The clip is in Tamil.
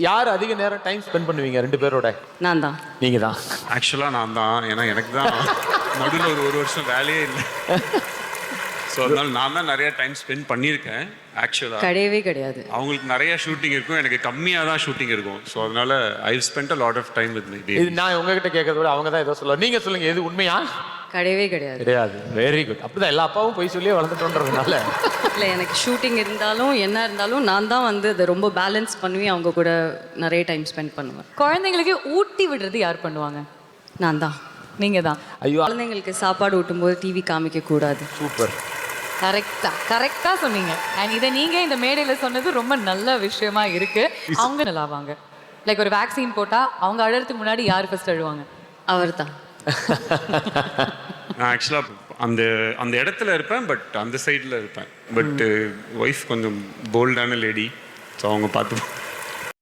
யார் அதிக நேரம் டைம் ஸ்பெண்ட் பண்ணுவீங்க ரெண்டு பேரோட? நான் தான். நீங்க தான். ஆக்சுவலாக நான் தான். ஏன்னா எனக்கு தான் நடுவில் ஒரு வருஷம் வேலையே இல்லை. ஸோ அதனால நான் தான் நிறைய டைம் ஸ்பெண்ட் பண்ணியிருக்கேன். ஆக்சுவலாக கிடையவே கிடையாது. அவங்களுக்கு நிறைய ஷூட்டிங் இருக்கும், எனக்கு கம்மியாக தான் ஷூட்டிங் இருக்கும். ஸோ அதனால I spend a lot of time with my இது நான் உங்ககிட்ட கேட்கறத விட அவங்க தான் ஏதோ சொல்லுவாங்க. நீங்க சொல்லுங்க, எது உண்மையா? கிடையவே கிடையாது. கிடையாது. Very good. அப்படிதான் எல்லா அப்பாவும் போய் சொல்லியே வளர்ந்துட்டோன்றதுனால. இல்லை, எனக்கு ஷூட்டிங் இருந்தாலும் என்ன இருந்தாலும் நான் தான் வந்து அதை ரொம்ப பேலன்ஸ் பண்ணி அவங்க கூட நிறைய டைம் ஸ்பெண்ட் பண்ணுவேன். குழந்தைங்களுக்கு ஊட்டி விடுறது யார் பண்ணுவாங்க? நான் தான். நீங்க தான். ஐயோ, குழந்தைங்களுக்கு சாப்பாடு ஊட்டும்போது டிவி காமிக்க கூடாது. சூப்பர். கரெக்டா சொன்னீங்க. அண்ட் இதை நீங்க இந்த மேடையில சொன்னது ரொம்ப நல்ல விஷயமா இருக்கு. அவங்க நல்லாவாங்க. லைக் ஒரு வேக்சின் போட்டா அவங்க அழறதுக்கு முன்னாடி யார் ஃபர்ஸ்ட் அழுவாங்க? அவர் தான். நான் ஆக்சுவலாக அந்த அந்த இடத்துல இருப்பேன், பட் அந்த சைடில் இருப்பேன். பட் ஒய்ஃப் கொஞ்சம் போல்டான லேடி. ஸோ அவங்க பார்த்து